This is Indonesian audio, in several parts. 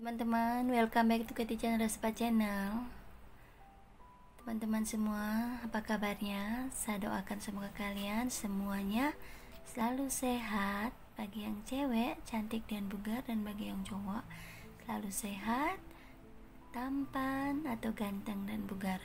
Teman-teman, welcome back to Keti Channel Spa Channel. Teman-teman semua, apa kabarnya? Saya doakan semoga kalian semuanya selalu sehat. Bagi yang cewek, cantik dan bugar, dan bagi yang cowok, selalu sehat, tampan atau ganteng dan bugar.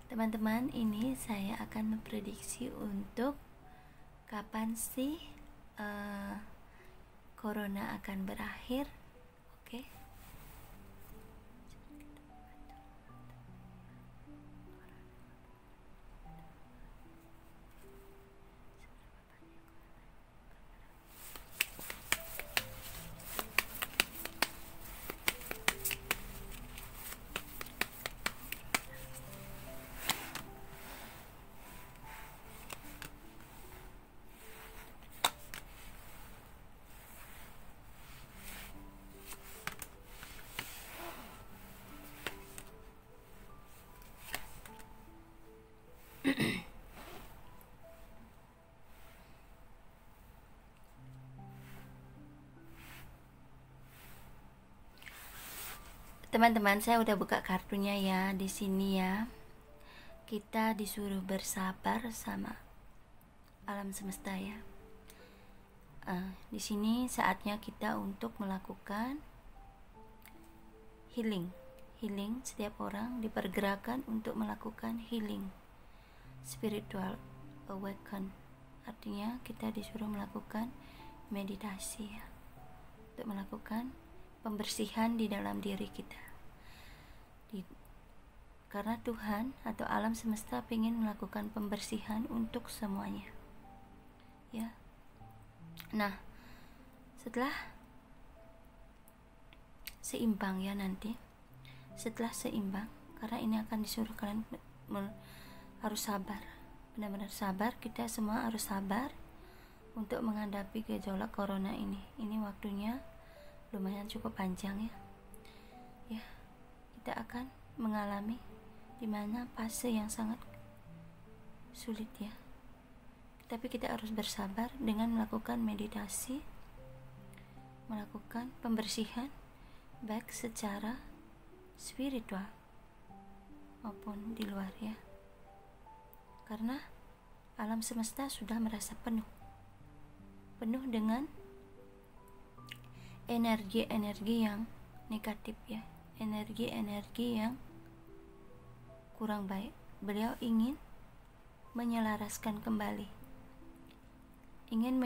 Teman-teman, ini saya akan memprediksi untuk kapan sih corona akan berakhir. Oke. Teman-teman, saya udah buka kartunya ya di sini ya. Kita disuruh bersabar sama alam semesta ya. Di sini saatnya kita untuk melakukan healing. Setiap orang dipergerakan untuk melakukan healing spiritual awaken. Artinya kita disuruh melakukan meditasi ya, untuk melakukan pembersihan di dalam diri kita. Karena Tuhan atau alam semesta ingin melakukan pembersihan untuk semuanya ya. Nah, setelah seimbang ya, nanti setelah seimbang, karena ini akan disuruh kalian harus sabar, benar-benar sabar. Kita semua harus sabar untuk menghadapi gejolak corona ini. Ini waktunya lumayan cukup panjang ya. Kita akan mengalami dimana fase yang sangat sulit ya, tapi kita harus bersabar dengan melakukan meditasi, melakukan pembersihan baik secara spiritual maupun di luar ya, karena alam semesta sudah merasa penuh dengan energi-energi yang negatif ya, energi-energi yang kurang baik. Beliau ingin menyelaraskan kembali, ingin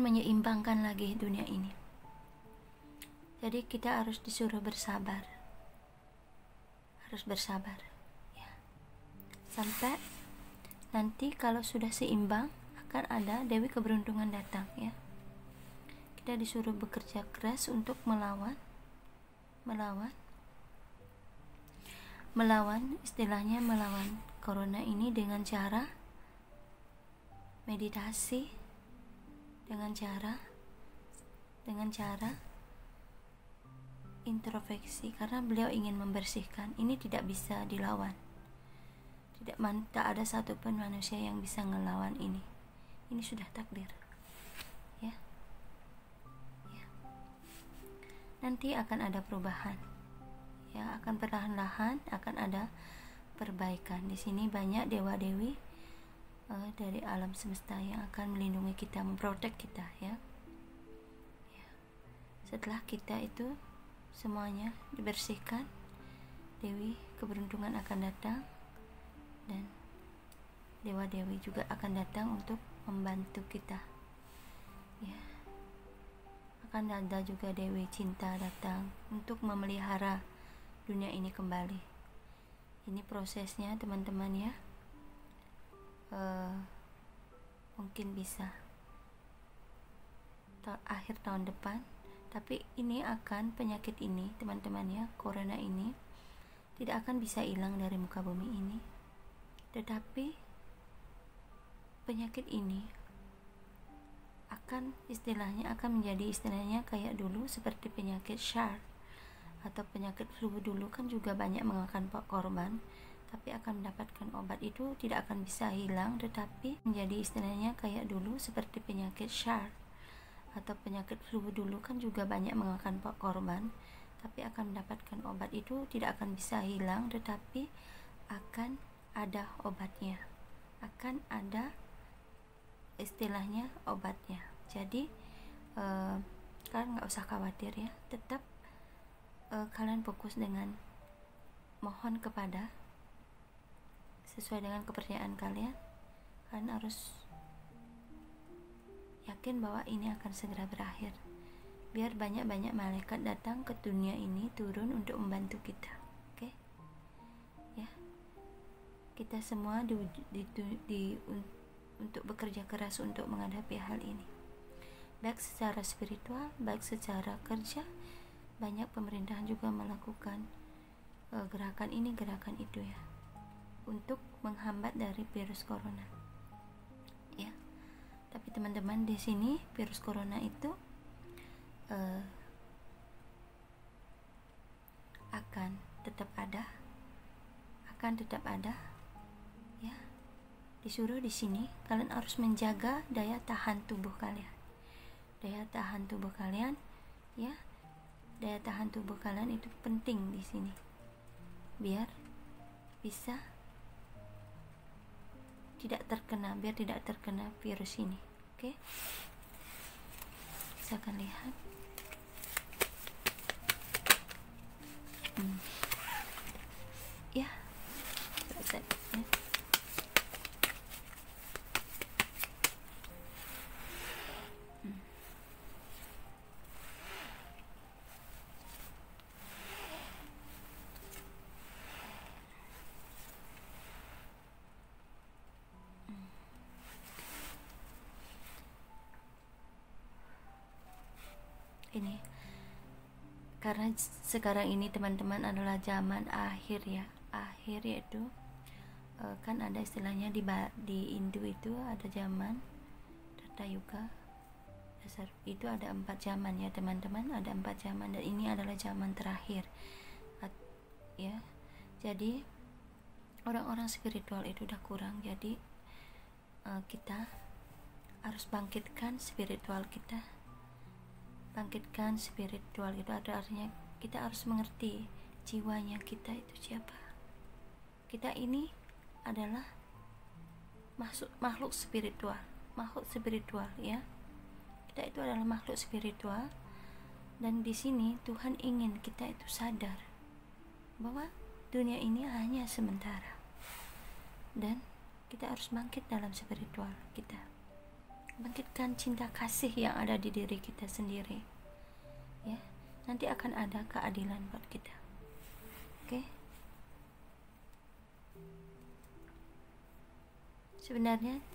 menyeimbangkan lagi dunia ini. Jadi kita harus disuruh bersabar ya, sampai nanti kalau sudah seimbang akan ada Dewi Keberuntungan datang ya. Kita disuruh bekerja keras untuk melawan istilahnya melawan corona ini dengan cara meditasi, dengan cara introspeksi, karena beliau ingin membersihkan. Ini tidak bisa dilawan, tak ada satupun manusia yang bisa ngelawan ini sudah takdir ya. Nanti akan ada perubahan ya, akan perlahan-lahan akan ada perbaikan. Di sini banyak dewa-dewi dari alam semesta yang akan melindungi kita, memprotek kita ya. Setelah kita itu semuanya dibersihkan, Dewi Keberuntungan akan datang, dan dewa-dewi juga akan datang untuk membantu kita ya. Akan ada juga Dewi Cinta datang untuk memelihara dunia ini kembali. Ini prosesnya teman-teman ya. Mungkin bisa akhir tahun depan, tapi ini akan, penyakit ini teman-teman ya, corona ini tidak akan bisa hilang dari muka bumi ini. Tetapi penyakit ini akan menjadi istilahnya kayak dulu, seperti penyakit SARS atau penyakit flu dulu kan juga banyak memakan korban, tapi akan mendapatkan obat. Itu tidak akan bisa hilang, tetapi menjadi istilahnya kayak dulu, seperti penyakit SARS atau penyakit flu dulu kan juga banyak memakan korban, tapi akan mendapatkan obat. Itu tidak akan bisa hilang, tetapi akan ada obatnya, akan ada istilahnya obatnya. Jadi kalian nggak usah khawatir ya, tetap kalian fokus dengan mohon kepada sesuai dengan kepercayaan kalian. Kalian harus yakin bahwa ini akan segera berakhir, biar banyak-banyak malaikat datang ke dunia ini, turun untuk membantu kita. Oke? Ya, kita semua untuk bekerja keras untuk menghadapi hal ini, baik secara spiritual, baik secara kerja. Banyak pemerintahan juga melakukan gerakan ini, gerakan itu ya, untuk menghambat dari virus corona. Ya, tapi teman-teman, di sini virus corona itu akan tetap ada, ya. Disuruh di sini kalian harus menjaga daya tahan tubuh kalian, ya. Daya tahan tubuh kalian itu penting di sini, biar bisa tidak terkena virus ini. Oke? Saya akan lihat. Ya, selesai ya. Ini karena sekarang ini teman-teman adalah zaman akhir ya, yaitu kan ada istilahnya di Hindu itu ada zaman Treta Yuga, dasar itu ada 4 zaman ya teman-teman, ada 4 zaman, dan ini adalah zaman terakhir ya. Jadi orang-orang spiritual itu udah kurang, jadi kita harus bangkitkan spiritual kita. Bangkitkan spiritual itu artinya kita harus mengerti jiwanya kita itu siapa. Kita ini adalah makhluk spiritual ya. Kita itu adalah makhluk spiritual, dan di sini Tuhan ingin kita itu sadar bahwa dunia ini hanya sementara, dan kita harus bangkit dalam spiritual kita. Bangkitkan cinta kasih yang ada di diri kita sendiri ya, nanti akan ada keadilan buat kita. Oke? Sebenarnya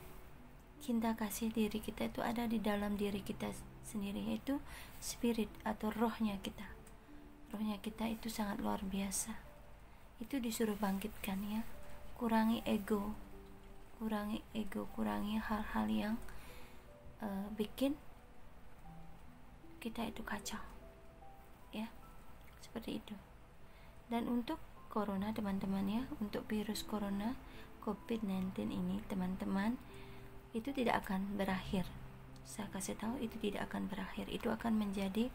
cinta kasih diri kita itu ada di dalam diri kita sendiri, yaitu spirit atau rohnya kita. Rohnya kita itu sangat luar biasa, itu disuruh bangkitkan ya. Kurangi ego, kurangi hal-hal yang bikin kita itu kacau ya, seperti itu. Dan untuk corona teman-teman ya, untuk virus corona COVID-19 ini teman-teman, itu tidak akan berakhir. Saya kasih tahu, itu tidak akan berakhir, itu akan menjadi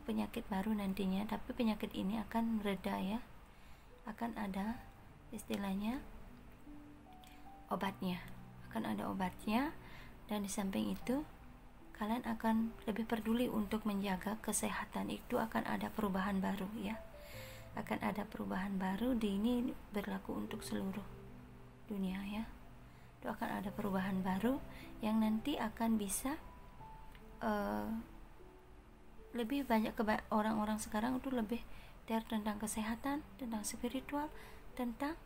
penyakit baru nantinya, tapi penyakit ini akan mereda ya, akan ada istilahnya obatnya, dan di samping itu kalian akan lebih peduli untuk menjaga kesehatan. Itu akan ada perubahan baru ya, akan ada perubahan baru. Ini berlaku untuk seluruh dunia ya. Itu akan ada perubahan baru yang nanti akan bisa lebih banyak orang-orang sekarang itu lebih tentang kesehatan, tentang spiritual, tentang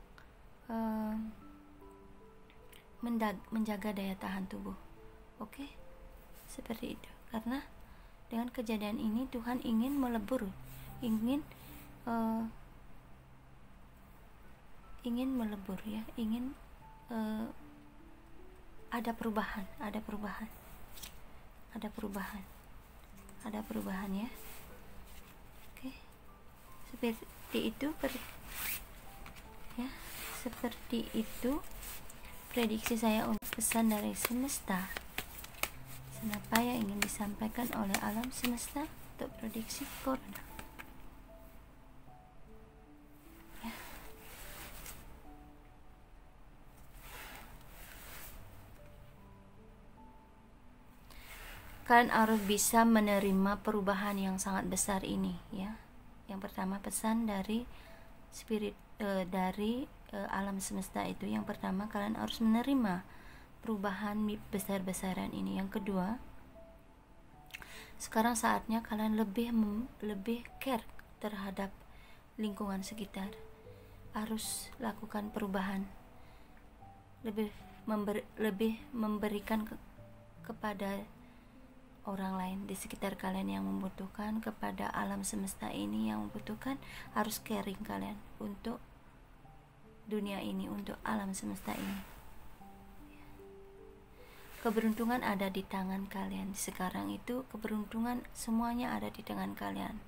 menjaga daya tahan tubuh. Oke? Seperti itu. Karena dengan kejadian ini Tuhan ingin melebur, ingin ya, ingin ada perubahan ya. Oke? Seperti itu ya, seperti itu prediksi saya untuk pesan dari semesta. Apa yang ingin disampaikan oleh alam semesta untuk prediksi corona. Ya. Kalian harus bisa menerima perubahan yang sangat besar ini, ya. Yang pertama, pesan dari spirit dari alam semesta itu. Yang pertama, kalian harus menerima perubahan besar-besaran ini. Yang kedua, sekarang saatnya kalian lebih care terhadap lingkungan sekitar. Harus lakukan perubahan, lebih memberikan kepada orang lain di sekitar kalian yang membutuhkan, kepada alam semesta ini yang membutuhkan. Harus caring kalian untuk dunia ini, untuk alam semesta ini. Keberuntungan ada di tangan kalian. Sekarang itu keberuntungan semuanya ada di tangan kalian.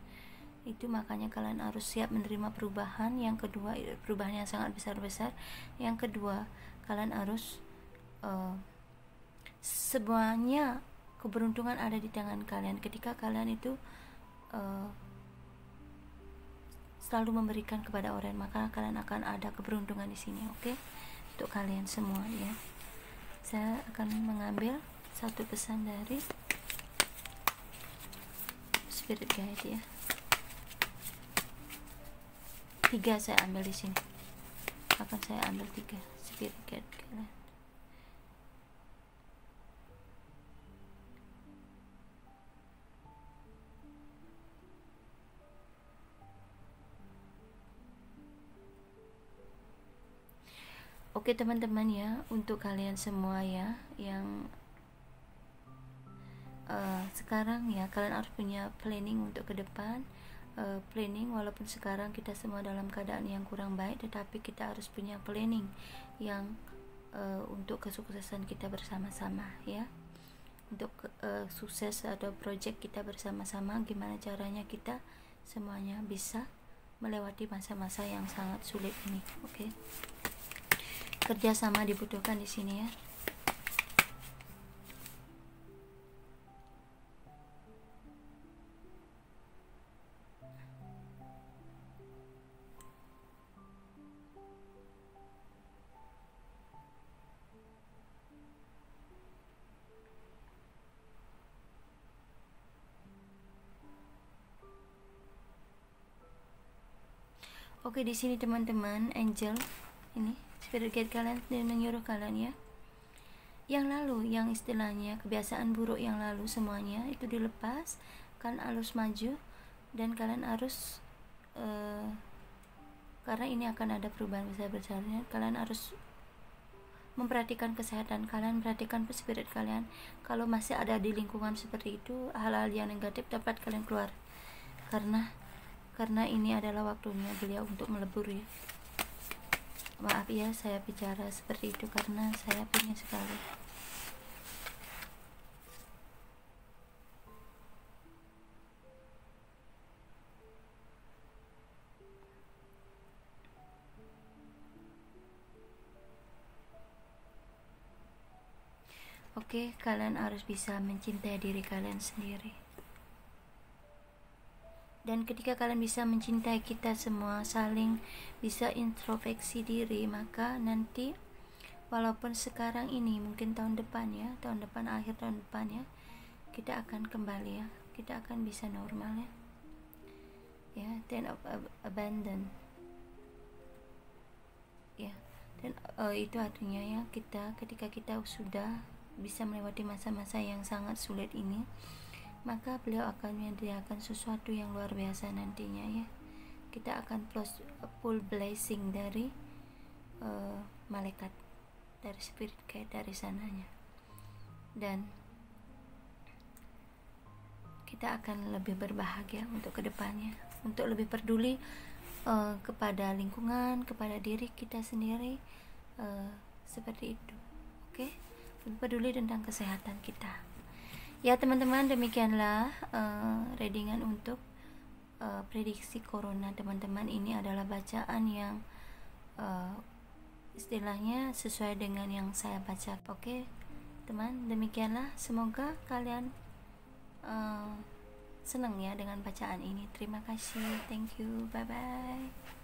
Itu makanya kalian harus siap menerima perubahan. Yang kedua, perubahan yang sangat besar-besar. Yang kedua, kalian harus semuanya keberuntungan ada di tangan kalian. Ketika kalian itu selalu memberikan kepada orang, maka kalian akan ada keberuntungan di sini. Oke? Untuk kalian semua, ya. Saya akan mengambil satu pesan dari spirit guide, ya. 3 saya ambil di sini. Akan saya ambil 3 spirit guide kalian. Oke teman-teman, ya, untuk kalian semua, ya, yang sekarang, ya, kalian harus punya planning untuk ke depan. Planning, walaupun sekarang kita semua dalam keadaan yang kurang baik, tetapi kita harus punya planning yang untuk kesuksesan kita bersama-sama, ya. Untuk sukses atau project kita bersama-sama, gimana caranya kita semuanya bisa melewati masa-masa yang sangat sulit ini. Oke. Kerjasama dibutuhkan di sini, ya. Oke, di sini teman-teman, angel ini spirit guide kalian dan menyuruh kalian, ya, yang lalu, yang istilahnya kebiasaan buruk yang lalu, semuanya itu dilepas. Kalian harus maju dan kalian harus karena ini akan ada perubahan besar-besarnya, kalian harus memperhatikan kesehatan kalian, perhatikan spirit kalian. Kalau masih ada di lingkungan seperti itu, hal-hal yang negatif dapat kalian keluar, karena ini adalah waktunya beliau untuk melebur, ya. Maaf, ya, saya bicara seperti itu karena saya pengen sekali. Oke, kalian harus bisa mencintai diri kalian sendiri. Dan ketika kalian bisa mencintai kita semua, saling bisa introspeksi diri, maka nanti walaupun sekarang ini mungkin tahun depan, ya, tahun depan, akhir tahun depan, ya, kita akan kembali, ya, kita akan bisa normal, ya. Ya, ten of abandon, ya. Dan itu artinya, ya, ketika kita sudah bisa melewati masa-masa yang sangat sulit ini, maka beliau akan menyediakan sesuatu yang luar biasa nantinya, ya. Kita akan full blessing dari malaikat, dari spirit guide dari sananya, dan kita akan lebih berbahagia untuk kedepannya, untuk lebih peduli kepada lingkungan, kepada diri kita sendiri, seperti itu. Oke, lebih peduli tentang kesehatan kita. Ya teman-teman, demikianlah readingan untuk prediksi corona, teman-teman. Ini adalah bacaan yang istilahnya sesuai dengan yang saya baca. Oke teman. Demikianlah, semoga kalian senang ya dengan bacaan ini. Terima kasih, thank you, bye bye.